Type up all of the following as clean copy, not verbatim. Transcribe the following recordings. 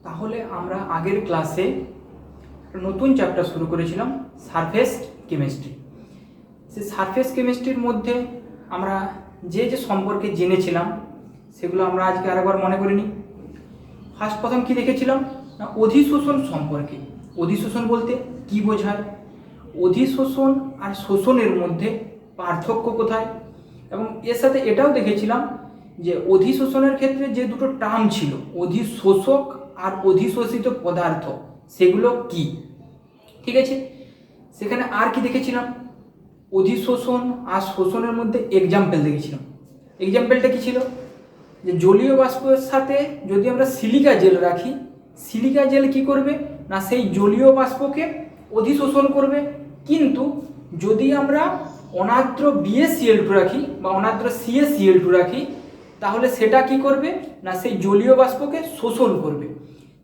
তাহলে আমরা আগের ক্লাসে একটা নতুন চ্যাপ্টার শুরু করেছিলাম সারফেস কেমিস্ট্রি। সেই সারফেস কেমিস্ট্রির মধ্যে আমরা যে যে সম্পর্কে জেনেছিলাম সেগুলো আমরা আজকে আরেকবার মনে করে নিই। প্রথম কি দেখেছিলাম না, অধিশোষণ সম্পর্কে। অধিশোষণ বলতে কি বোঝায়, অধিশোষণ আর শোষণের মধ্যে পার্থক্য কোথায়, এবং এর সাথে এটাও দেখেছিলাম যে অধিশোষণের ক্ষেত্রে যে দুটো টার্ম ছিল, অধিশোষক আর অধিশোষিত পদার্থ, সেগুলো কি। ঠিক আছে, সেখানে আর কি দেখেছিলাম, অধিশোষণ আর শোষণের মধ্যে এক্সাম্পল দেখেছিলাম। এক্সাম্পলটা কি ছিল, যে জলীয় বাষ্পের সাথে যদি আমরা সিলিকা জেল রাখি, সিলিকা জেল কি করবে না, সেই জলীয় বাষ্পকে অধিশোষণ করবে। কিন্তু যদি আমরা অনার্দ্র BaCl2 রাখি বা অনার্দ্র CaCl2 রাখি, তাহলে সেটা কি করবে না, সেই জলীয় বাষ্পকে শোষণ করবে।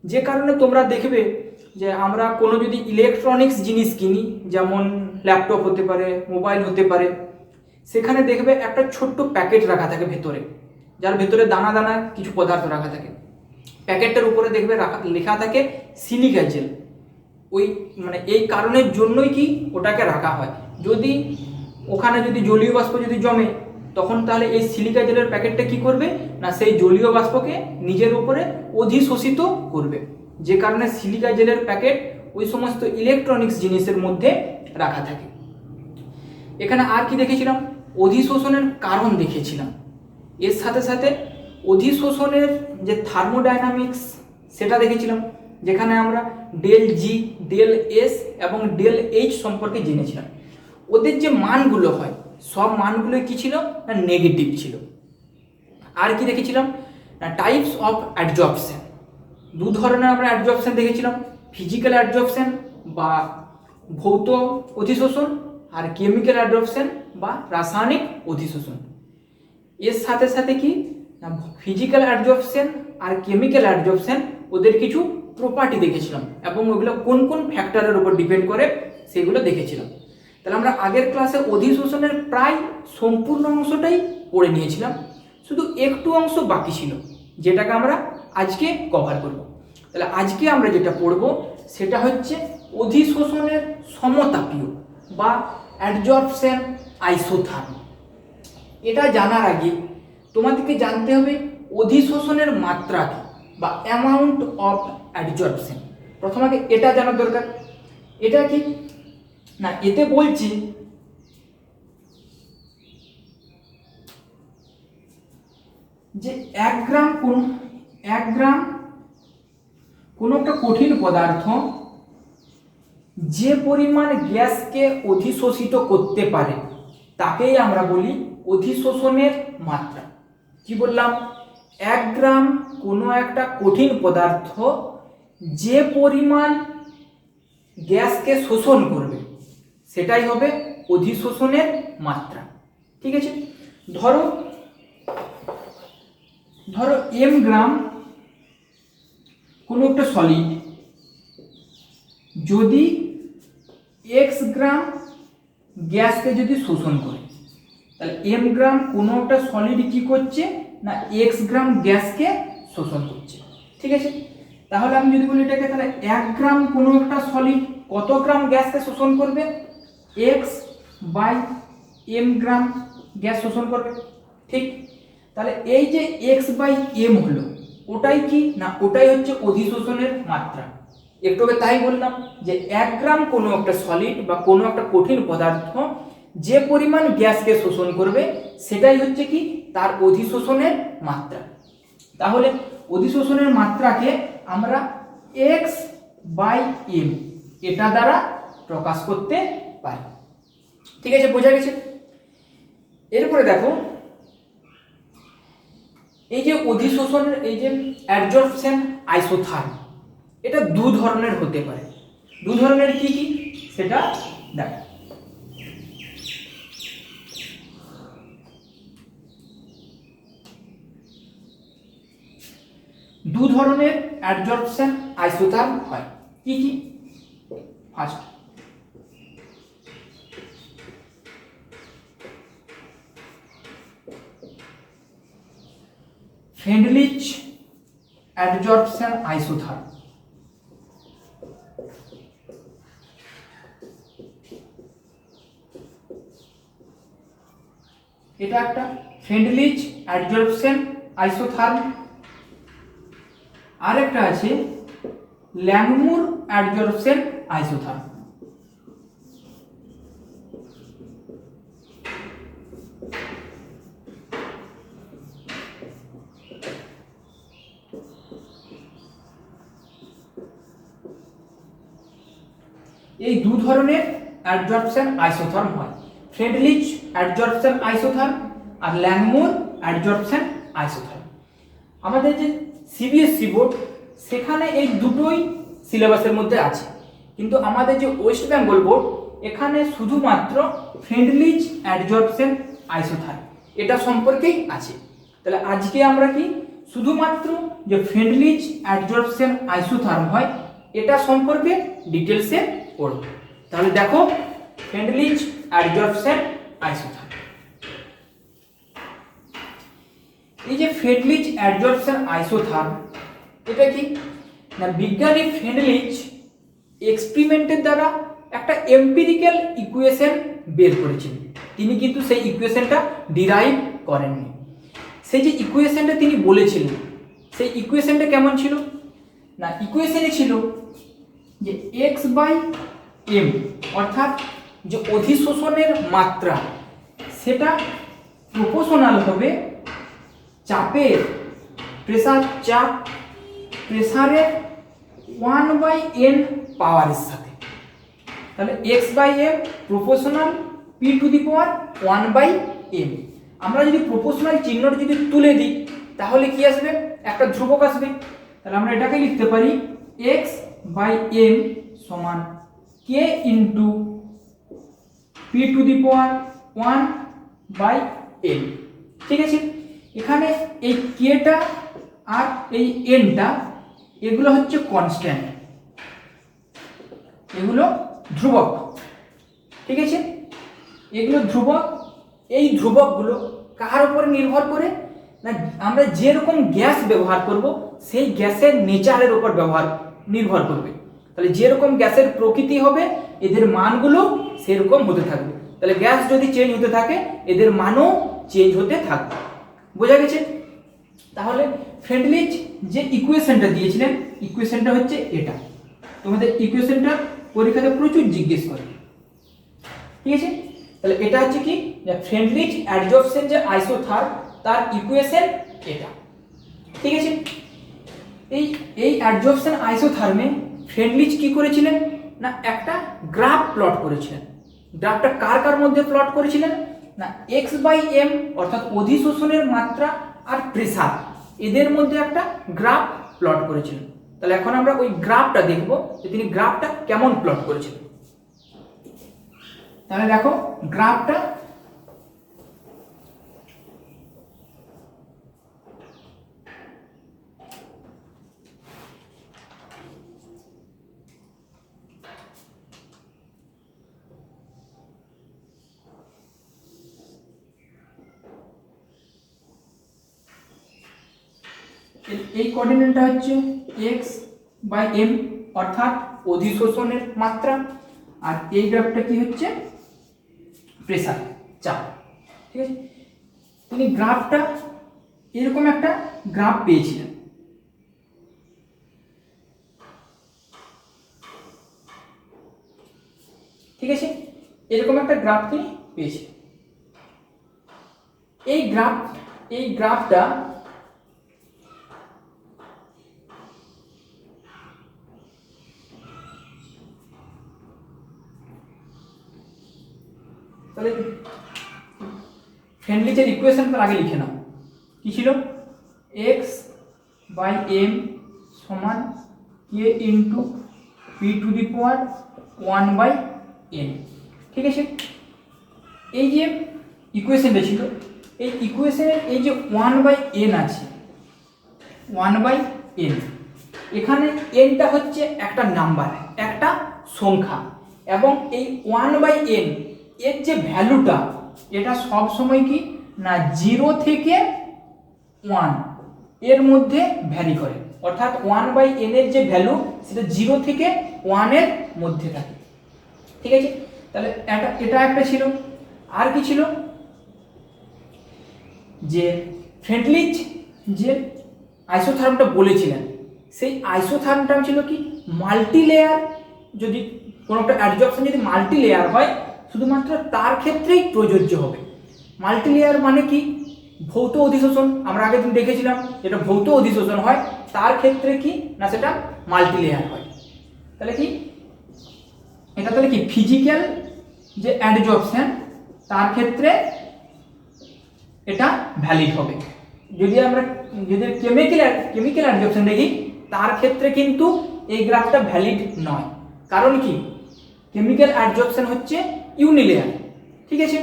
যে কারণে তোমরা দেখবে যে আমরা কোনো যদি ইলেকট্রনিক্স জিনিস কিনি, যেমন ল্যাপটপ হতে পারে, মোবাইল হতে পারে, সেখানে দেখবে একটা ছোট্ট প্যাকেট রাখা থাকে ভেতরে, যার ভেতরে দানা দানা কিছু পদার্থ রাখা থাকে। প্যাকেটটার উপরে দেখবে লেখা থাকে সিলিকা জেল। ওই মানে এই কারণের জন্যই কি ওটাকে রাখা হয়। যদি ওখানে যদি জলীয় বাষ্প যদি জমে, তখন তাহলে এই সিলিকা জেলের প্যাকেটটা কি করবে না, সেই জলীয় বাষ্পকে নিজের উপরে অধিশোষিত করবে। যে কারণে সিলিকা জেলের প্যাকেট ওই সমস্ত ইলেকট্রনিক্স জিনিসের মধ্যে রাখা থাকে। এখানে আর কি দেখেছিলাম, অধিশোষণের কারণ দেখেছিলাম। এর সাথে সাথে অধিশোষণের যে থার্মোডাইনামিক্স সেটা দেখেছিলাম, যেখানে আমরা ΔG, ΔS এবং ΔH সম্পর্কে জেনেছিলাম। ওদের যে মানগুলো হয়, সব মানগুলো কি ছিল না, নেগেটিভ ছিল। আর কি দেখেছিলাম না, টাইপস অফ অ্যাডজর্পশন। দু ধরনের আমরা অ্যাডজর্পশন দেখেছিলাম, ফিজিক্যাল অ্যাডজর্পশন বা ভৌত অধিশোষণ, আর কেমিক্যাল অ্যাডজর্পশন বা রাসায়নিক অধিশোষণ। এর সাথে সাথে কি না, ফিজিক্যাল অ্যাডজর্পশন আর কেমিক্যাল অ্যাডজর্পশন ওদের কিছু প্রপার্টি দেখেছিলাম, এবং ওগুলো কোন কোন ফ্যাক্টরের উপর ডিপেন্ড করে সেগুলো দেখেছিলাম। তাহলে আমরা আগের ক্লাসে অধিশোষণের প্রায় সম্পূর্ণ অংশটাই পড়ে নিয়েছিলাম, শুধু একটু অংশ বাকি ছিল, যেটাকে আমরা আজকে কভার করব। তাহলে আজকে আমরা যেটা পড়ব সেটা হচ্ছে অধিশোষণের সমতাপীয় বা অ্যাডজর্পশন আইসোথার্ম। এটা জানার আগে তোমাদেরকে জানতে হবে অধিশোষণের মাত্রা কি বা অ্যামাউন্ট অফ অ্যাডজর্পশন। প্রথম আগে এটা জানার দরকার। এটা কি না, এতে বলছি যে 1 গ্রাম কোন একটা কঠিন পদার্থ যে পরিমাণ গ্যাসকে অধিশোষিত করতে পারে তাকেই আমরা বলি অধিশোষণের মাত্রা। কি বললাম, 1 গ্রাম কোনো একটা কঠিন পদার্থ যে পরিমাণ গ্যাসকে শোষণ করবে সেটাই হবে অধিশোষণের মাত্রা। ঠিক আছে, ধরো m গ্রাম কোনো একটা সলিড যদি x গ্রাম গ্যাসকে যদি শোষণ করে, তাহলে m গ্রাম কোনো একটা সলিড কি করছে না, x গ্রাম গ্যাসকে শোষণ করছে। ঠিক আছে, তাহলে আমি যদি বলি এটাকে, তাহলে 1 গ্রাম কোনো একটা সলিড কত গ্রাম গ্যাসকে শোষণ করবে, x by m gram gas শোষণ করবে। ঠিক, তাহলে এই যে x বাই m হলো, ওটাই কি না, ওটাই হচ্ছে অধিশোষণের মাত্রা। একটু আগে তাই বললাম যে 1 গ্রাম কোনো একটা সলিড বা কোনো একটা কঠিন পদার্থ যে পরিমাণ গ্যাসকে শোষণ করবে সেটাই হচ্ছে কি তার অধিশোষণের মাত্রা। তাহলে অধিশোষণের মাত্রাকে আমরা x বাই m এটা দ্বারা প্রকাশ করতে পারি। ঠিক আছে, বোঝা গেছে। এরপরে দেখো, এই যে অধিশোষণের এই যে অ্যাডজর্পশন আইসোথার্ম, এটা দু ধরনের হতে পারে। দু ধরনের কি কি সেটা দেখো। দু ধরনের অ্যাডজর্পশন আইসোথার্ম হয়। কি কি? First, Freundlich adsorption isotherm. এটা একটা ফ্রেন্ডলিজ অ্যাডজর্পশন আইসোথার্ম। আরেকটা আছে ল্যাংমুর অ্যাডজর্পশন আইসোথার্ম। এই দু ধরনের অ্যাডজর্পশন আইসোথার্ম হয়, ফ্রেন্ডলিজ অ্যাডজর্পশন আইসোথার্ম আর ল্যাংমুর অ্যাডজর্পশন আইসোথার্ম। আমাদের যে সিবিএসসি বোর্ড সেখানে এই দুটোই সিলেবাসের মধ্যে আছে, কিন্তু আমাদের যে ওয়েস্ট বেঙ্গল বোর্ড এখানে শুধুমাত্র ফ্রেন্ডলিজ অ্যাডজর্পশন আইসোথার্ম এটা সম্পর্কেই আছে। তাহলে আজকে আমরা কি শুধুমাত্র যে ফ্রেন্ডলিজ অ্যাডজর্পশন আইসোথার্ম হয় এটা সম্পর্কে ডিটেলসে পড়ব। তাহলে দেখো ফ্রেন্ডলিজ অ্যাডজর্পশন আইসোথার্ম। এই যে ফ্রেন্ডলিজ অ্যাডজর্পশন আইসোথার্ম এটা কি না, বিজ্ঞানী ফ্রেন্ডলিজ এক্সপেরিমেন্টের দ্বারা একটা এম্পিরিক্যাল ইকুয়েশন বের করেছিলেন। তিনি কিন্তু সেই ইকুয়েশনটা ডিরাইভ করেননি। সেই যে ইকুয়েশনটা তিনি বলেছিলেন সেই ইকুয়েশনটা কেমন ছিল না, ইকুয়েশনে ছিল যে x/m অর্থাৎ যে অধিশোষণের মাত্রা সেটা প্রপোর্শনাল হবে চাপের, প্রেসারের 1/n পাওয়ারের সাথে। তাহলে x/m প্রপোর্শনাল p⁴ 1/m। আমরা যদি প্রপোর্শনাল চিহ্নটা যদি তুলে দিই তাহলে কি আসবে, একটা ধ্রুবক আসবে। তাহলে আমরা এটাকে লিখতে পারি x/m সমান k ইন্টু p⁴1/n। ঠিক আছে, এখানে এই কেটা আর এই এনটা এগুলো হচ্ছে কনস্ট্যান্ট, এগুলো ধ্রুবক। ঠিক আছে, এগুলো ধ্রুবক। এই ধ্রুবকগুলো কার উপরে নির্ভর করে না, আমরা যেরকম গ্যাস ব্যবহার করব সেই গ্যাসের নেচারের উপর নির্ভর করবে। তাহলে যেরকম গ্যাসের প্রকৃতি হবে এদের মানগুলো সেরকম হতে থাকবে। তাহলে গ্যাস যদি চেঞ্জ হতে থাকে এদের মানও চেঞ্জ হতে থাকবে। বোঝা গেছে? তাহলে ফ্রেন্ডলিজ যে ইকুয়েশনটা দিয়েছিলেন ইকুয়েশনটা হচ্ছে এটা। তোমাদের ইকুয়েশনটা পরীক্ষাতে প্রচুর জিজ্ঞেস করে। ঠিক আছে, তাহলে এটা হচ্ছে কি ফ্রেন্ডলিজ অ্যাডজর্পশন আইসোথার্ম তার ইকুয়েশন এটা। ঠিক আছে, এই অ্যাডজর্পশন আইসোথার্মে ফ্রেন্ডলিজ কি করেছিলেন না, একটা গ্রাফ প্লট করেছিলেন। গ্রাফটা কার কার মধ্যে প্লট করেছিলেন না, x/m অর্থাৎ অধিশোষণের মাত্রা আর প্রেসার এদের মধ্যে একটা গ্রাফ প্লট করেছিলেন। তাহলে এখন আমরা ওই গ্রাফটা দেখব যে তিনি গ্রাফটা কেমন প্লট করেছিলেন। তাহলে দেখো গ্রাফটা এই কোঅর্ডিনেটটা হচ্ছে x/m অর্থাৎ অধিশোষণের মাত্রা, আর এই গ্রাফটা কি হচ্ছে প্রেসার, চাপ। ঠিক আছে, তিনি গ্রাফটা এরকম একটা গ্রাফ পেয়েছিলেন। ঠিক আছে, এরকম একটা গ্রাফ তিনি পেয়েছিলেন। এই গ্রাফটা তাহলে ফ্রেন্ডলিজের ইকুয়েশনটা আগে লিখে নাও। কি ছিল, x/m সমান k ইন্টু p⁴1/n। ঠিক আছে, এই যে ইকুয়েশনটা ছিল এই ইকুয়েশনের এই যে 1/n আছে 1/n, এখানে nটা হচ্ছে একটা নাম্বার, একটা সংখ্যা, এবং এই 1/n এর যে ভ্যালুটা এটা সব সময় কি না 0 থেকে 1 এর মধ্যে ভ্যারি করে। অর্থাৎ 1/n এর যে ভ্যালু সেটা 0 থেকে 1 এর মধ্যে থাকে। ঠিক আছে, তাহলে এটা একটা ছিল। আর কি ছিল, যে ফ্রেন্ডলিজ যে আইসোথার্মটা বলেছিলেন, সেই আইসোথার্মটা ছিল কি মাল্টি লেয়ার, যদি কোনো একটা অ্যাডজর্পশন যদি মাল্টি লেয়ার হয় শুধুমাত্র তার ক্ষেত্রেই প্রযোজ্য হবে। মাল্টি লেয়ার মানে কি, ভৌত অধিশোষণ, আমরা আগের দিন দেখেছিলাম যেটা ভৌত অধিশোষণ হয় তার ক্ষেত্রে কি না সেটা মাল্টি লেয়ার হয়। তাহলে কি এটা তাহলে কি ফিজিক্যাল যে অ্যাডজর্পশন তার ক্ষেত্রে এটা ভ্যালিড হবে। যদি আমরা কেমিক্যাল অ্যাডজর্পশন দেখি তার ক্ষেত্রে কিন্তু এই গ্রাফটা ভ্যালিড নয়। কারণ কি, কেমিক্যাল অ্যাডজর্পশন হচ্ছে ইউনিলেয়ার। ঠিক আছে,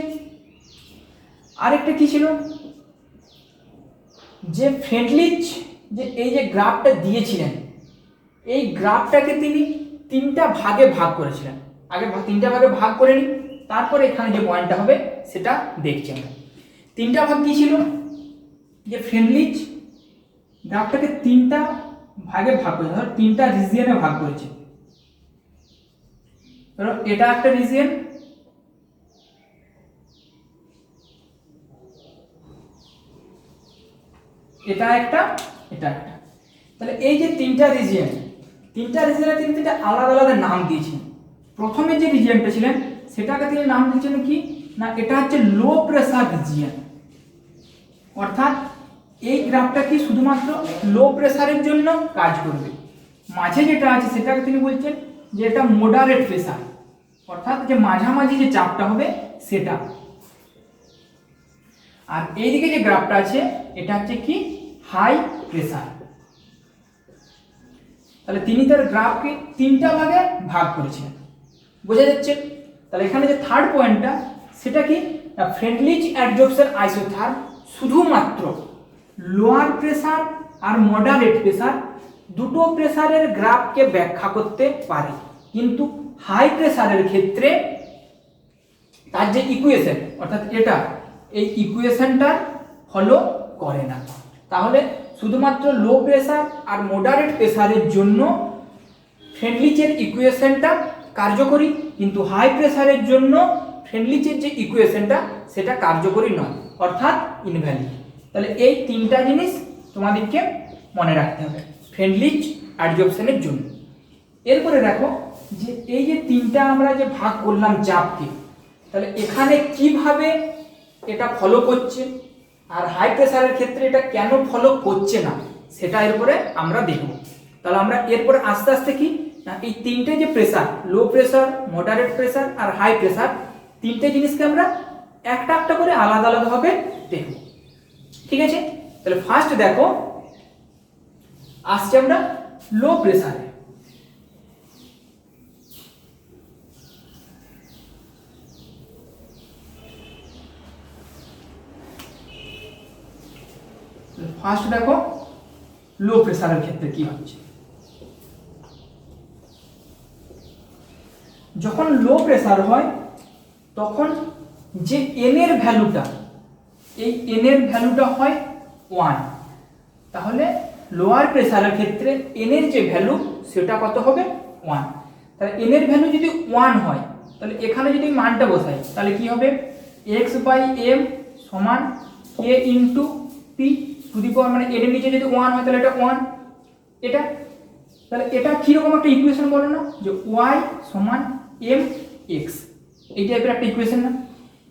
আরেকটা কি ছিল, যে ফ্রেন্ডলিজ যে এই যে গ্রাফটা দিয়েছিলেন এই গ্রাফটাকে তিনি 3টা ভাগে ভাগ করেছিলেন। আগে 3টা ভাগে ভাগ করে নিই, তারপরে এখানে যে পয়েন্টটা হবে সেটা দেখছি আমরা। 3টা ভাগ কি ছিল, যে ফ্রেন্ডলিজ গ্রাফটাকে 3টা ভাগে ভাগ করেছে, ধরো 3টা রিজিয়নে ভাগ করেছে। ধরো এটা একটা রিজিয়ন, এটা একটা, এটা একটা। তাহলে এই যে 3টা রিজিয়নে তিনি 3টা আলাদা আলাদা নাম দিয়েছেন। প্রথমে যে রিজিয়নটা ছিলেন সেটাকে তিনি নাম দিয়েছেন কি না, এটা হচ্ছে লো প্রেসার রিজিয়ন। অর্থাৎ এই গ্রাফটা কি শুধুমাত্র লো প্রেসারের জন্য কাজ করবে। মাঝে যেটা আছে সেটাকে তিনি বলছেন যে এটা মডারেট প্রেসার, অর্থাৎ যে মাঝামাঝি যে চাপটা হবে সেটা। আর এইদিকে যে গ্রাফটা আছে এটা হচ্ছে কি হাই প্রেসার। তাহলে তিনি তার গ্রাফকে 3টা ভাগে ভাগ করেছেন, বোঝা যাচ্ছে। তাহলে এখানে যে থার্ড পয়েন্টটা সেটা কি না, ফ্রেন্ডলিজ অ্যাডজর্পশন আইসোথার্ম শুধুমাত্র লোয়ার প্রেসার আর মডারেট প্রেসার দুটো প্রেসারের গ্রাফকে ব্যাখ্যা করতে পারে, কিন্তু হাই প্রেসারের ক্ষেত্রে তার যে ইকুয়েশন অর্থাৎ এটা এই ইকুয়েশনটা ফলো করে না। তাহলে শুধুমাত্র লো প্রেসার আর মডারেট প্রেসারের জন্য ফ্রেন্ডলিজের ইকুয়েশনটা কার্যকরী, কিন্তু হাই প্রেসারের জন্য ফ্রেন্ডলিজের যে ইকুয়েশনটা সেটা কার্যকরী নয়, অর্থাৎ ইনভ্যালিড। তাহলে এই 3টা জিনিস তোমাদেরকে মনে রাখতে হবে ফ্রেন্ডলিজ অ্যাডজর্পশনের জন্য। এরপরে দেখো যে এই যে 3টা আমরা যে ভাগ করলাম চাপকে, তাহলে এখানে কিভাবে এটা ফলো করছে আর হাই প্রেসারের ক্ষেত্রে এটা কেন ফলো করছে না সেটা এরপরে আমরা দেখব। তাহলে আমরা এরপরে আস্তে আস্তে কি না এই 3টে যে pressure, low pressure, moderate pressure আর হাই প্রেসার, 3টে জিনিসকে আমরা একটা একটা করে আলাদা আলাদাভাবে দেখব। ঠিক আছে, তাহলে ফার্স্ট দেখো আসছে আমরা লো প্রেসারে। ফার্স্ট দেখো লো প্রেসারের ক্ষেত্রে কি হচ্ছে। যখন লো প্রেসার হয় তখন যে এন এর ভ্যালুটা, এই এন এর ভ্যালুটা হয় 1। তাহলে লোয়ার প্রেসারের ক্ষেত্রে এন এর যে ভ্যালু সেটা কত হবে 1। তাহলে এন এর ভ্যালু যদি 1 হয় তাহলে এখানে যদি মানটা বসাই তাহলে কি হবে, x/m সমান k into P to the power, মানে এর নিচে যদি 1 হয় তাহলে এটা 1 এটা। তাহলে এটা কিরকম একটা ইকুয়েশন বলো না, যে y সমান mx, এই টাইপের একটা ইকুয়েশন না।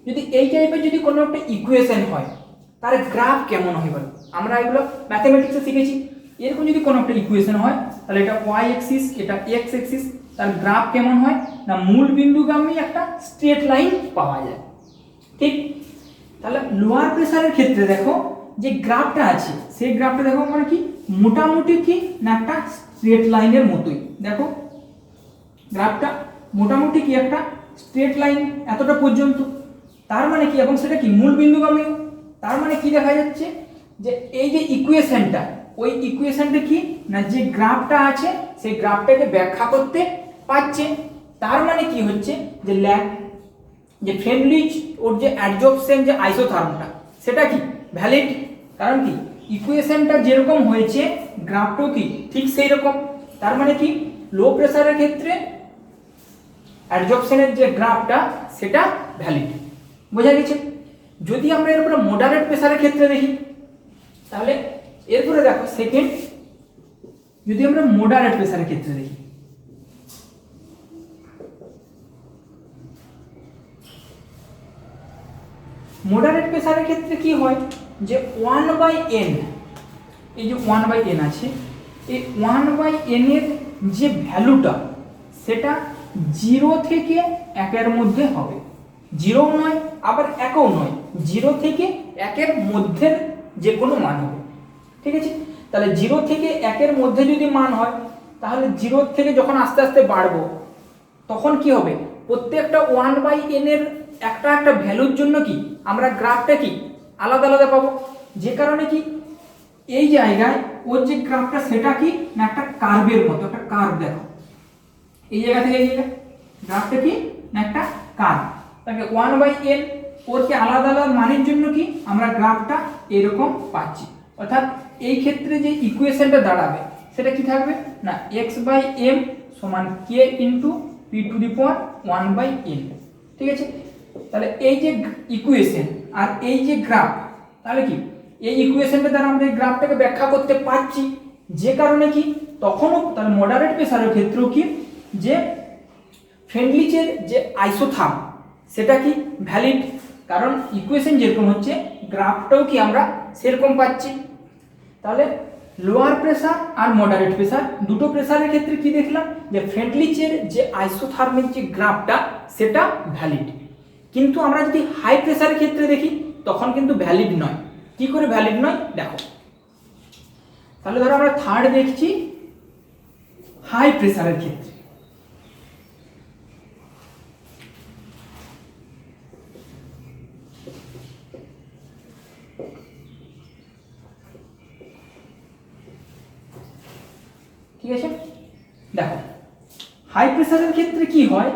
যদি এই টাইপের যদি কোনো একটা ইকুয়েশন হয় তার গ্রাফ কেমন হয় বলো, আমরা এগুলো ম্যাথমেটিক্সে শিখেছি। এরকম যদি কোনো একটা ইকুয়েশন হয় তাহলে এটা y অ্যাক্সিস, এটা x অ্যাক্সিস, তার গ্রাফ কেমন হয় না মূল বিন্দুগামী একটা স্ট্রেট লাইন পাওয়া যায়। ঠিক, তাহলে লোয়ার প্রেসারের ক্ষেত্রে দেখো যে গ্রাফটা আছে সেই গ্রাফটা দেখো মানে কি মোটামুটি কি না একটা স্ট্রেট লাইনের মতোই। দেখো গ্রাফটা মোটামুটি কি একটা স্ট্রেট লাইন এতটা পর্যন্ত, তার মানে কি, এবং সেটা কি মূল বিন্দুগামী। তার মানে কি দেখা যাচ্ছে যে এই যে ইকুয়েশনটা, ওই ইকুয়েশনটা কি না যে গ্রাফটা আছে সেই গ্রাফটাকে ব্যাখ্যা করতে পারছে। তার মানে কি হচ্ছে যে ফ্রেন্ডলিজ ওর যে অ্যাডজর্পশন যে আইসোথার্মটা সেটা কি ভ্যালিড। কারণ কি ইকুয়েশনটা যেরকম হয়েছে গ্রাফটাও কি ঠিক সেই রকম। তার মানে কি লো প্রেসারের ক্ষেত্রে অ্যাডজর্পশনের যে গ্রাফটা সেটা ভ্যালিড। বোঝা গেছে? যদি আমরা এরপরে মডারেট প্রেসারের ক্ষেত্রে দেখি, তাহলে এরপরে দেখো সেকেন্ড, যদি আমরা মডারেট প্রেসারের ক্ষেত্রে দেখি, মডারেট প্রেসারের ক্ষেত্রে কি হয় যে 1/n, এই যে 1/n আছে, এই 1/n এর যে ভ্যালুটা সেটা 0 থেকে 1 এর মধ্যে হবে। 0 নয় আবার 1ও নয়, 0 থেকে 1 এর মধ্যের যে কোনো মান হবে। ঠিক আছে? তাহলে 0 থেকে 1 এর মধ্যে যদি মান হয়, তাহলে 0 থেকে যখন আস্তে আস্তে বাড়বো তখন কি হবে, প্রত্যেকটা 1/n এর একটা একটা ভ্যালুর জন্য কি আমরা গ্রাফটা কি আলাদা আলাদা পাবো। যে কারণে কি এই জায়গায় ওর যে গ্রাফটা সেটা কি না একটা কার্ভের মতো, একটা কার্ভ। দেখো এই জায়গা থেকে এই জায়গা গ্রাফটা কি না একটা কার্ভ। তাহলে 1/n ওর কি আলাদা আলাদা মানের জন্য কি আমরা গ্রাফটা এরকম পাচ্ছি। অর্থাৎ এই ক্ষেত্রে যে ইকুয়েশনটা দাঁড়াবে সেটা কি থাকবে না x/m সমান k ইন্টু p⁴ 1/n। ঠিক আছে? তাহলে এই যে ইকুয়েশন আর এই যে গ্রাফ, তাহলে কি এই ইকুয়েশনটা দ্বারা আমরা এই গ্রাফটাকে ব্যাখ্যা করতে পারছি। যে কারণে কি তখনও তার মডারেট প্রেসারের ক্ষেত্রেও কি যে ফ্রেন্ডলিচের যে আইসোথার্ম সেটা কি ভ্যালিড, কারণ ইকুয়েশন যেরকম হচ্ছে গ্রাফটাও কি আমরা সেরকম পাচ্ছি। তাহলে লোয়ার প্রেসার আর মডারেট প্রেসার দুটো প্রেসারের ক্ষেত্রে কি দেখলাম যে ফ্রেন্ডলিচের যে আইসোথার্মিক যে গ্রাফটা সেটা ভ্যালিড। কিন্তু আমরা যদি হাই প্রেসারের ক্ষেত্রে দেখি তখন কিন্তু ভ্যালিড নয়। কি করে ভ্যালিড নয় দেখো, তাহলে ধরো আমরা থার্ড দেখছি হাই প্রেসারের ক্ষেত্রে। ঠিক আছে? দেখো হাই প্রেসারের ক্ষেত্রে কি হয়,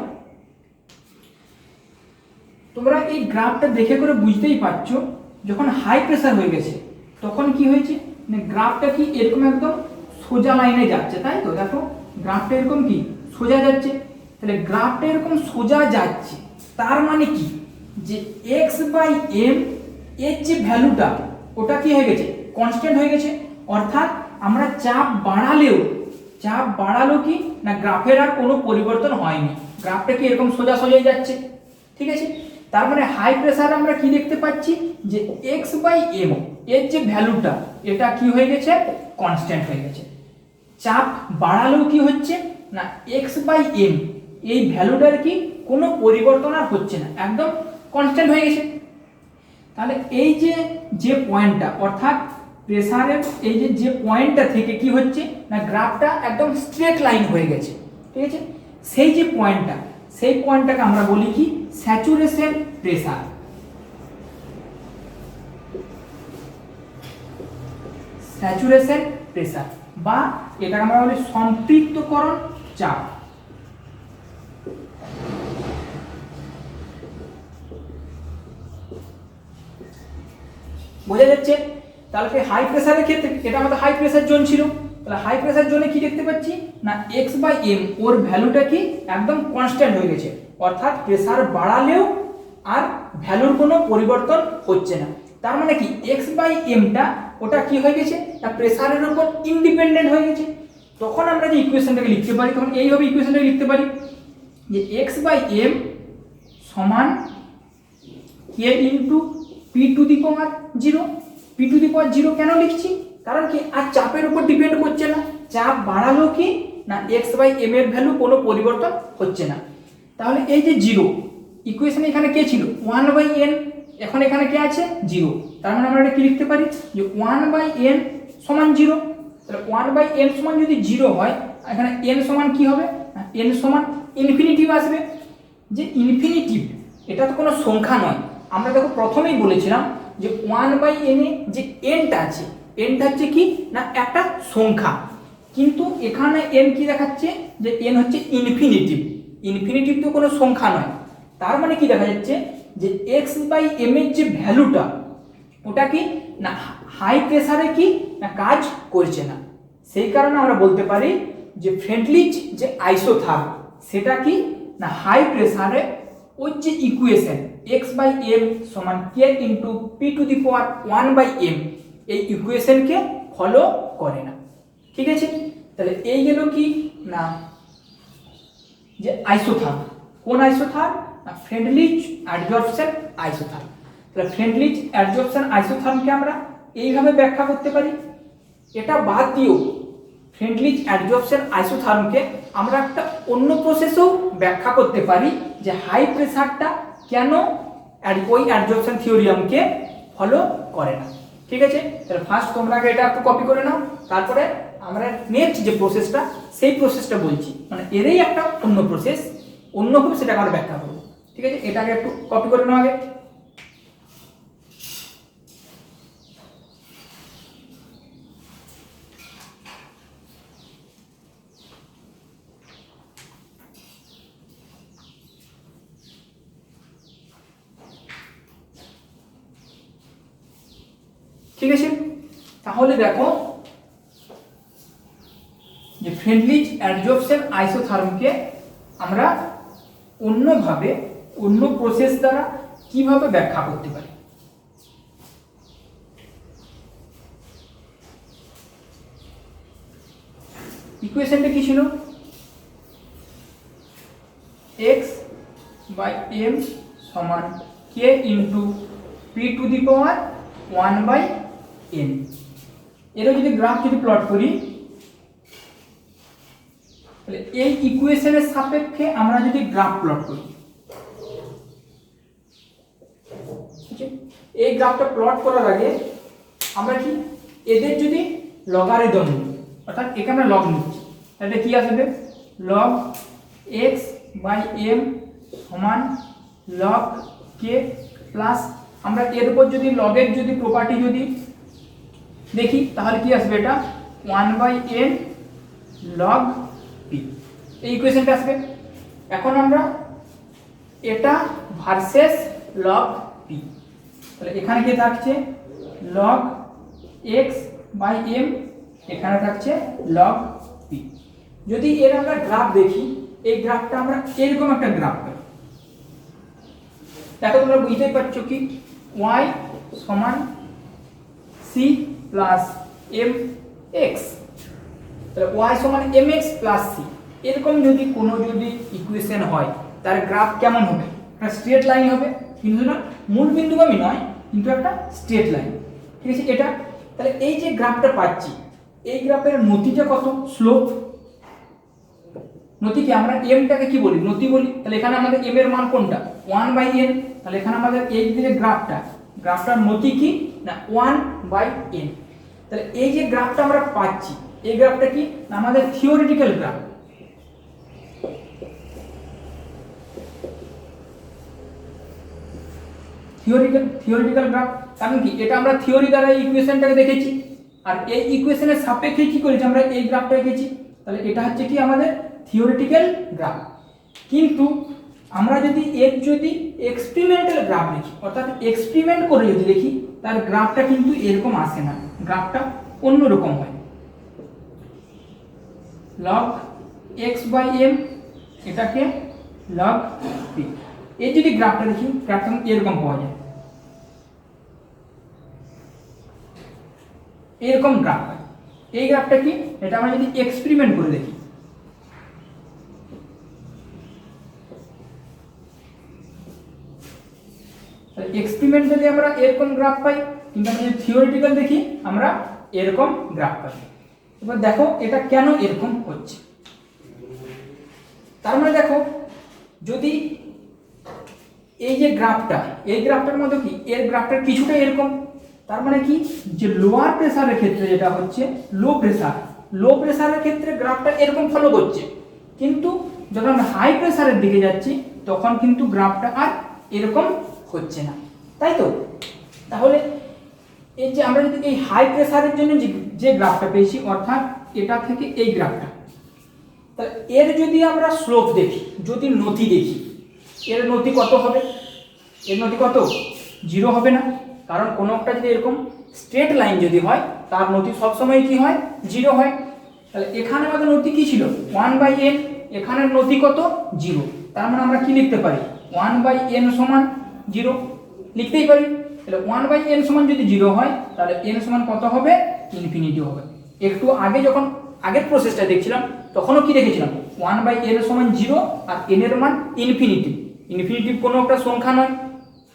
তোমরা এই গ্রাফটা দেখে করে বুঝতেই পারছো যখন হাই প্রেসার হয়ে গেছে তখন কি হয়েছে মানে গ্রাফটা কি এরকম একদম সোজা লাইনে যাচ্ছে, তাই তো? দেখো গ্রাফটা এরকম কি সোজা যাচ্ছে। তাহলে গ্রাফটা এরকম সোজা যাচ্ছে তার মানে কি যে x/m এর যে ভ্যালুটা ওটা কি হয়ে গেছে কনস্ট্যান্ট হয়ে গেছে। অর্থাৎ আমরা চাপ বাড়ালো কি না গ্রাফের আর কোনো পরিবর্তন হয়নি, গ্রাফটা কি এরকম সোজা সোজাই যাচ্ছে। ঠিক আছে? তার মানে হাই প্রেসারে আমরা কি দেখতে পাচ্ছি যে x/m এর যে ভ্যালুটা এটা কি হয়ে গেছে কনস্ট্যান্ট হয়ে গেছে। চাপ বাড়ালেও কি হচ্ছে না x/m এই ভ্যালুটার কি কোনো পরিবর্তন আর হচ্ছে না, একদম কনস্ট্যান্ট হয়ে গেছে। তাহলে এই যে পয়েন্টটা অর্থাৎ প্রেসারের এই যে পয়েন্টটা থেকে কি হচ্ছে না গ্রাফটা একদম স্ট্রেট লাইন হয়ে গেছে। ঠিক আছে? সেই যে পয়েন্টটা সেই পয়েন্টটাকে আমরা বলি কি স্যাচুরেশন প্রেসার। স্যাচুরেশন প্রেসার বা এটাকে আমরা বলি সম্পৃক্তকরণ চাপ। বোঝা যাচ্ছে? তাহলে হাই প্রেসারের ক্ষেত্রে এটা আমাদের হাই প্রেসার জোন ছিল, তাহলে হাই প্রেসার জোনে কি দেখতে পাচ্ছি না x/m ওর ভ্যালুটা কি একদম কনস্ট্যান্ট হয়ে গেছে। অর্থাৎ প্রেসার বাড়ালেও আর ভ্যালুর কোনো পরিবর্তন হচ্ছে না। তার মানে কি x/mটা ওটা কি হয়ে গেছে না প্রেসারের উপর ইন্ডিপেন্ডেন্ট হয়ে গেছে। তখন আমরা যে ইকুয়েশনটাকে লিখতে পারি তখন এইভাবে ইকুয়েশনটাকে লিখতে পারি যে x/m সমান k ইন্টু p⁴0। p⁴0 কেন লিখছি, কারণ কি আর চাপের উপর ডিপেন্ড করছে না, চাপ বাড়ালো কি না x/m এর ভ্যালু কোনো পরিবর্তন হচ্ছে না। তাহলে এই যে 0 ইকুয়েশনে এখানে কে ছিল 1/n, এখন এখানে কে আছে 0। তার মানে আমরা এটা কি লিখতে পারি যে 1/n সমান 0। তাহলে 1/n সমান যদি 0 হয় এখানে n সমান কি হবে না n সমান ইনফিনিটিভ আসবে। যে ইনফিনিটিভ এটা তো কোনো সংখ্যা নয়। আমরা দেখো প্রথমেই বলেছিলাম যে 1/n এ যে nটা আছে nটা হচ্ছে কি না একটা সংখ্যা, কিন্তু এখানে n কি দেখাচ্ছে যে n হচ্ছে ইনফিনিটিভ। ইনফিনিটিভ তো কোনো সংখ্যা নয়। তার মানে কি দেখা যাচ্ছে যে x/m এর যে ভ্যালুটা ওটা কি না হাই প্রেসারে কি না কাজ করছে না, সেই কারণে আমরা বলতে পারি যে ফ্রেন্ডলিজ যে আইসোথার্ম সেটা কি না হাই প্রেসারে ওই যে ইকুয়েশন x/m সমান k ইন্টু p⁴1/m এই ইকুয়েশনকে ফলো করে না। ঠিক আছে, তাহলে এই গেল কি না যে আইসোথার্ম। কোন আইসোথার্ম না ফ্রেন্ডলিজ অ্যাডজর্পশন আইসোথার্ম। তাহলে ফ্রেন্ডলিজ অ্যাডজর্পশন আইসোথার্মকে আমরা এইভাবে ব্যাখ্যা করতে পারি। এটা বাদ দিয়েও ফ্রেন্ডলিজ অ্যাডজর্পশন আইসোথার্মকে আমরা একটা অন্য প্রসেসেও ব্যাখ্যা করতে পারি যে হাই প্রেসারটা কেন ওই অ্যাডজর্পশন থিওরিয়ামকে ফলো করে না। ঠিক আছে, তাহলে ফার্স্ট তোমরা আগে এটা একটু কপি করে নাও, তারপরে আমরা নেক্সট যে প্রসেসটা সেই প্রসেসটা বলছি, মানে এরই একটা অন্য প্রসেস, অন্যভাবে সেটাকে আমরা ব্যাখ্যা করবো। ঠিক আছে, এটাকে একটু কপি করে নাও আগে। ঠিক আছে, তাহলে দেখো যে ফ্রেন্ডলিজ অ্যাডজর্পশন আইসোথার্মকে আমরা অন্যভাবে অন্য প্রসেস দ্বারা কিভাবে ব্যাখ্যা করতে পারি। ইকুয়েশনটা কি ছিল x/m সমান k ইন্টু p⁴1/n। এরও যদি গ্রাফ যদি প্লট করি তাহলে এই ইকুয়েশনের সাপেক্ষে আমরা যদি গ্রাফ প্লট করি, এই গ্রাফটা প্লট করার আগে আমরা কি এদের যদি লগারিদম নিই, অর্থাৎ একে আমরা লগ নিচ্ছি, তাহলে কি আসবে লগ x/m সমান লগ k প্লাস আমরা এর উপর যদি লগের যদি প্রপার্টি যদি দেখি তাহলে কি আসবে এটা 1/n log p, এই ইকুয়েশনটা আসবে। এখন আমরা এটা ভার্সেস log p, তাহলে এখানে কি থাকছে log x/m, এখানে থাকছে log p। যদি এর আমরা গ্রাফ দেখি, এই গ্রাফটা আমরা এরকম একটা গ্রাফ পাই। দেখো তোমরা বুঝতেই পারছো কি y সমান c প্লাস mx, তাহলে y সমান mx প্লাস c, এরকম যদি কোনো যদি ইকুয়েশন হয় তার গ্রাফ কেমন হবে? একটা স্ট্রেট লাইন হবে, কিন্তু না মূল বিন্দুগামী নয়, কিন্তু একটা স্ট্রেট লাইন। ঠিক আছে, এটা তাহলে এই যে গ্রাফটা পাচ্ছি, এই গ্রাফের নতিটা কত? স্লোপ। নতিকে আমরা এমটাকে কি বলি? নতি বলি। তাহলে এখানে আমাদের এম এর মান কোনটা? 1/n। তাহলে এখানে আমাদের এই যে গ্রাফটার নতি কি না 1/n। তাহলে এই যে গ্রাফটা আমরা পাচ্ছি, এই গ্রাফটা কি না আমাদের থিওরিটিক্যাল গ্রাফ। থিওরিটিক্যাল গ্রাফ কারণ কি এটা আমরা থিওরি দ্বারা এই ইকুয়েশনটাকে দেখেছি, আর এই ইকুয়েশনের সাপেক্ষে কি করেছি আমরা এই গ্রাফটা এঁকেছি। তাহলে এটা হচ্ছে কি আমাদের থিওরিটিক্যাল গ্রাফ। কিন্তু আমরা যদি এর যদি এক্সপেরিমেন্টাল গ্রাফ দেখি, অর্থাৎ এক্সপেরিমেন্ট করে যদি দেখি, তার গ্রাফটা কিন্তু এরকম আসে না, গ্রাফটা অন্যরকম হয়। log x/m এটাকে log p, এই যদি গ্রাফটা দেখি গ্রাফটা এরকম পাওয়া যায়, এরকম গ্রাফ হয়। এই গ্রাফটা কি এটা আমরা যদি এক্সপেরিমেন্ট করে দেখি, এক্সপেরিমেন্ট যদি আমরা এরকম গ্রাফ পাই, কিন্তু আমরা যদি থিওরিটিক্যাল দেখি আমরা এরকম গ্রাফ পাই। এবার দেখো এটা কেন এরকম হচ্ছে। তার মানে দেখো যদি এই যে গ্রাফটা, এই গ্রাফটার মধ্যে কি এর গ্রাফটার কিছুটা এরকম, তার মানে কি যে লোয়ার প্রেসারের ক্ষেত্রে যেটা হচ্ছে লো প্রেসারের ক্ষেত্রে গ্রাফটা এরকম ফলো করছে, কিন্তু যখন আমরা হাই প্রেসারের দিকে যাচ্ছি তখন কিন্তু গ্রাফটা আর এরকম হচ্ছে না, তাই তো? তাহলে এই যে আমরা যদি এই হাই প্রেসারের জন্য যে গ্রাফটা পেয়েছি, অর্থাৎ এটা থেকে এই গ্রাফটা, তাহলে এর যদি আমরা স্লোপ দেখি, যদি নতি দেখি, এর নতি কত হবে? এর নতি কত? 0 হবে না, কারণ কোনো একটা যদি এরকম স্ট্রেট লাইন যদি হয় তার নতি সবসময় কি হয়? 0 হয়। তাহলে এখানে আমাদের নতি কি ছিল 1/n, এখানের নতি কত 0, তার মানে আমরা কি লিখতে পারি 1/n সমান 0 লিখতেই পারি। তাহলে 1/n সমান যদি 0 হয় তাহলে n সমান কত হবে ইনফিনিটি হবে। একটু আগে যখন আগের প্রসেসটা দেখছিলাম তখনও কি দেখেছিলাম 1/n সমান 0 আর n এর মান ইনফিনিটি। ইনফিনিটি কোনো একটা সংখ্যা নয়,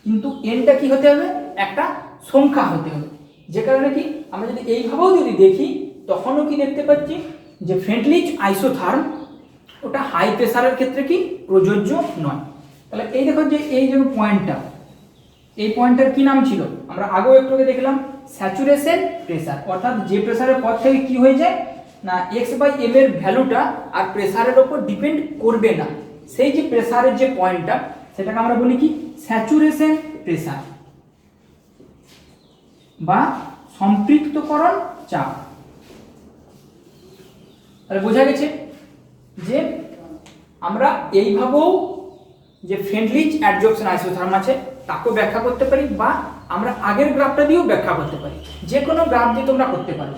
কিন্তু nটা কি হতে হবে একটা সংখ্যা হতে হবে, যে কারণে কি আমরা যদি এইভাবেও যদি দেখি তখনও কি দেখতে পাচ্ছি যে ফ্রেন্ডলিচ আইসোথার্ম ওটা হাই প্রেসারের ক্ষেত্রে কি প্রযোজ্য নয়। তাহলে এই দেখো যে এই যে পয়েন্টটা, এই পয়েন্টের কি নাম ছিল আমরা আগেও একটু আগে দেখলাম স্যাচুরেশন প্রেসার, অর্থাৎ যে প্রেসারের পর থেকে কি হয়ে যায় না x/m এর ভ্যালুটা আর প্রেসারের উপর ডিপেন্ড করবে না, সেই যে প্রেসারের যে পয়েন্টটা সেটাকে আমরা বলি কি স্যাচুরেশন প্রেসার বা সম্পৃক্তকরণ চাপ। তাহলে বোঝা গেছে যে আমরা এইভাবেও যে ফ্রেন্ডলিচ অ্যাডজর্পশন আইসোথার্ম আছে তাকেও ব্যাখ্যা করতে পারি, বা আমরা আগের গ্রাফটা দিয়েও ব্যাখ্যা করতে পারি। যে কোনো গ্রাফ দিয়ে তোমরা করতে পারো,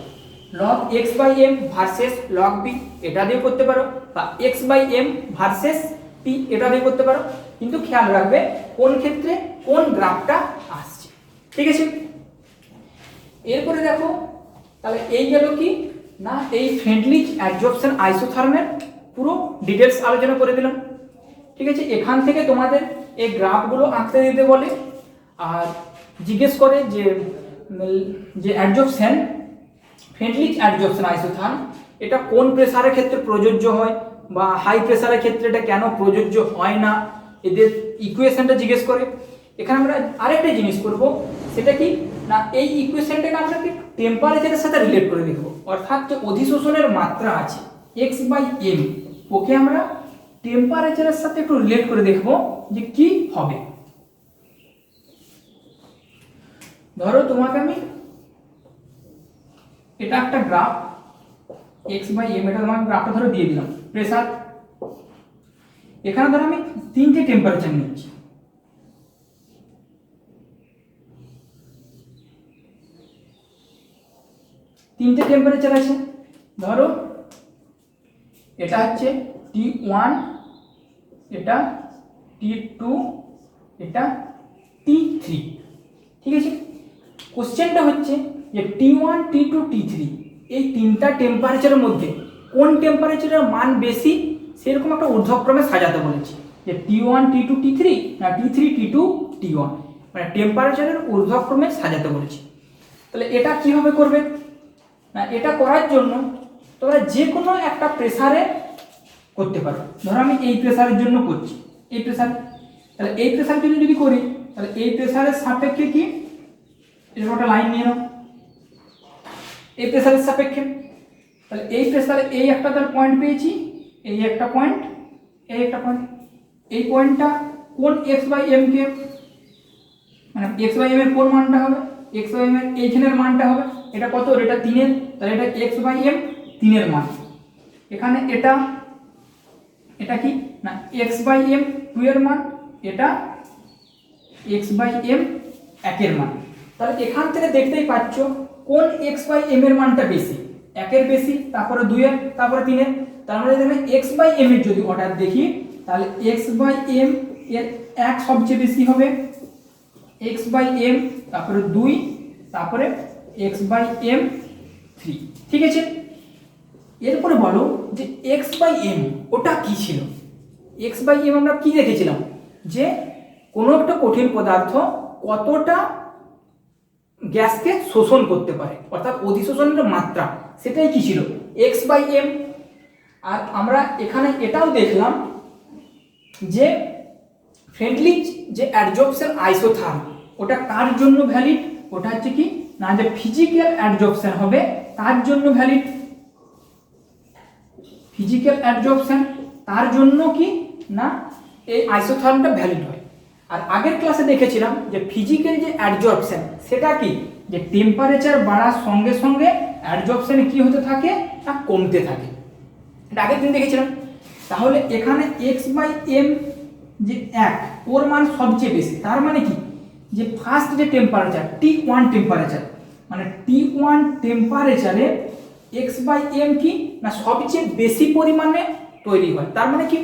log x/m versus log b এটা দিয়ে করতে পারো, বা x/m ভার্সেস p এটা দিয়ে করতে পারো, কিন্তু খেয়াল রাখবে কোন ক্ষেত্রে কোন গ্রাফটা আসছে, ঠিক আছে। এরপরে দেখো তাহলে এই গেল কি না এই ফ্রেন্ডলিচ অ্যাডজর্পশন আইসোথার্মের পুরো ডিটেলস আলোচনা করে দিলাম, ঠিক আছে। এখান থেকে তোমাদের এই গ্রাফগুলো আঁকতে দিতে বলে আর জিজ্ঞেস করে যে অ্যাডজর্পশন ফ্রেন্ডলিচ অ্যাডজর্পশন আইসোথার্ম এটা কোন প্রেসারের ক্ষেত্রে প্রযোজ্য হয় বা হাই প্রেসারের ক্ষেত্রে এটা কেন প্রযোজ্য হয় না, এদের ইকুয়েশনটা জিজ্ঞেস করে। এখানে আমরা আরেকটা জিনিস করব, সেটা কি না এই ইকুয়েশনটাকে আমরা টেম্পারেচারের সাথে রিলেট করে দেখব, অর্থাৎ যে অধিশোষণের মাত্রা আছে x/m ওকে আমরা টেম্পারেচারের সাথে একটু রিলেট করে দেখব যে কি হবে। ধরো তোমাকে আমি এটা একটা গ্রাফ x/m এটা তোমাকে গ্রাফটা ধরো দিয়ে দিলাম প্রেসার, এখানে ধরো আমি তিনটে টেম্পারেচার নিচ্ছি, তিনটে টেম্পারেচার আছে। ধরো এটা হচ্ছে T1, এটা T2, এটা T3, ঠিক আছে। কোশ্চেনটা হচ্ছে যে T1, T2, T3 এই তিনটা টেম্পারেচারের মধ্যে কোন টেম্পারেচারের মান বেশি সেরকম একটা ঊর্ধ্বক্রমে সাজাতে বলেছি, যে T1, T2, T3 না T3, T2, T1, মানে টেম্পারেচারের ঊর্ধ্বক্রমে সাজাতে বলেছি। তাহলে এটা কিভাবে করবে না, এটা করার জন্য তোমরা যে কোনো একটা প্রেসারে করতে পারো। ধরো আমি এই প্রেসারের জন্য করছি, এই প্রেসার, তাহলে এই প্রেসারের জন্য যদি করি তাহলে এই প্রেসারের সাপেক্ষে কি এরকম একটা লাইন নিয়ে নাও, এই প্রেসারের সাপেক্ষে, তাহলে এই প্রেসারে এই একটা তার পয়েন্ট পেয়েছি, এই একটা পয়েন্ট, এই একটা পয়েন্ট, এই পয়েন্টটা কোন x/m কে মানে x/m এর কোন মানটা হবে, x/m এর এইখানের মানটা হবে, এটা কত এটা 3 এর, তাহলে এটা x/m 3 এর মান। এখানে এটা কি না x/m 2 এর মান, এটা x/m 1 এর মান। তাহলে এখান থেকে দেখতেই পাচ্ছ কোন x/m এর মানটা বেশি, 1 এর বেশি, তারপরে 2 এর, তারপরে 3 এর। তার মানে যদি x/m এর যদি অর্ডার দেখি তাহলে x/m এর 1 সবচেয়ে বেশি হবে, x/m তারপরে 2 তারপরে x/m 3, ঠিক আছে। এরপরে বলো যে x/m ওটা কি ছিল, x/m আমরা কি দেখেছিলাম যে কোনো একটা কঠিন পদার্থ কতটা গ্যাসকে শোষণ করতে পারে, অর্থাৎ অধিশোষণের মাত্রা, সেটাই কি ছিল x/m। আর আমরা এখানে এটাও দেখলাম যে ফ্রেন্ডলিচ যে অ্যাডজর্পশন আইসোথার্ম ওটা কার জন্য ভ্যালিড, ওটা হচ্ছে কি না যে ফিজিক্যাল অ্যাডজর্পশন হবে তার জন্য ভ্যালিড, ফিজিক্যাল অ্যাডজর্পশন তার জন্য কি না এই আইসোথার্মটা ভ্যালিড হয়। আর আগের ক্লাসে দেখেছিলাম যে ফিজিক্যাল যে অ্যাডজর্পশন সেটা কি যে টেম্পারেচার বাড়ার সঙ্গে সঙ্গে অ্যাডজর্পশনে কি হতে থাকে না কমতে থাকে, এটা আগের দিন দেখেছিলাম। তাহলে এখানে x/m যে 1 ওর মান সবচেয়ে বেশি, তার মানে কি যে ফার্স্ট যে টেম্পারেচার T1 টেম্পারেচার মানে T1 টেম্পারেচারে x/m কি না সবচেয়ে বেশি পরিমাণে তৈরি হয়। তার মানে কি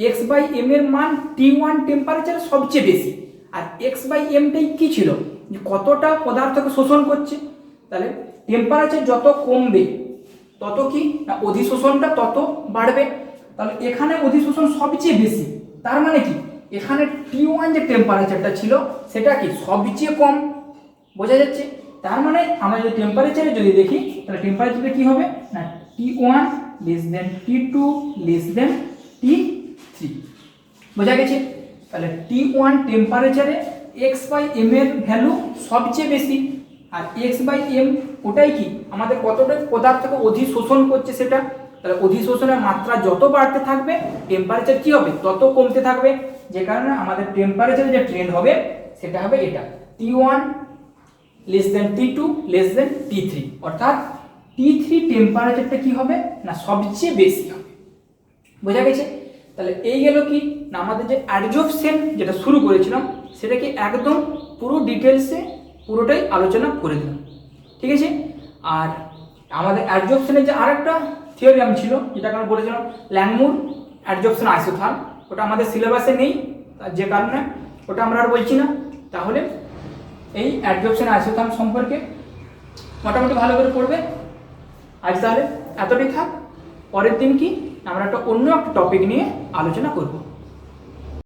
এক্স বাই এম এর মান T1 টেম্পারেচারে সবচেয়ে বেশি, আর এক্স বাই এমটাই কি ছিল, যে কতটা পদার্থকে শোষণ করছে। তাহলে টেম্পারেচার যত কমবে তত কি না অধিশোষণটা তত বাড়বে। তাহলে এখানে অধিশোষণ সবচেয়ে বেশি, তার মানে কি এখানে T1 যে টেম্পারেচারটা ছিল সেটা কি সবচেয়ে কম। বোঝা যাচ্ছে? তার মানে আমরা যদি টেম্পারেচারে যদি দেখি তাহলে টেম্পারেচারটা কি হবে না T1 less than T2 less than T3। বোঝা গেছে? তাহলে T1 টেম্পারেচারে এক্স বাই এম এর ভ্যালু সবচেয়ে বেশি, আর এক্স বাই এম ওটাই কি আমাদের কতটা পদার্থকে অধিশোষণ করছে সেটা। তাহলে অধিশোষণের মাত্রা যত বাড়তে থাকবে টেম্পারেচার কি হবে তত কমতে থাকবে, যে কারণে আমাদের টেম্পারেচারে যে ট্রেন্ড হবে সেটা হবে এটা T1 less than T2 less than T3, অর্থাৎ T3 টেম্পারেচারটা কি হবে না সবচেয়ে বেশি হবে। বোঝা গেছে? তাহলে এই গেল কি না আমাদের যে অ্যাডজর্পশন যেটা শুরু করেছিলাম সেটাকে একদম পুরো ডিটেলসে পুরোটাই আলোচনা করে দিলাম। ঠিক আছে? আর আমাদের অ্যাডজর্পশনের যে আরেকটা থিওরিয়াম ছিল যেটাকে আমরা বলেছিলাম ল্যাংমুর অ্যাডজর্পশন আইসোথার্ম, ওটা আমাদের সিলেবাসে নেই, যে কারণে ওটা আমরা আর বলছি না। তাহলে এই অ্যাডজর্পশন আইসোথার্ম সম্পর্কে মোটামুটি ভালো করে পড়বে। আজ তাহলে এতটাই থাক, পরের দিন কি আমরা অন্য একটা টপিক নিয়ে আলোচনা করব।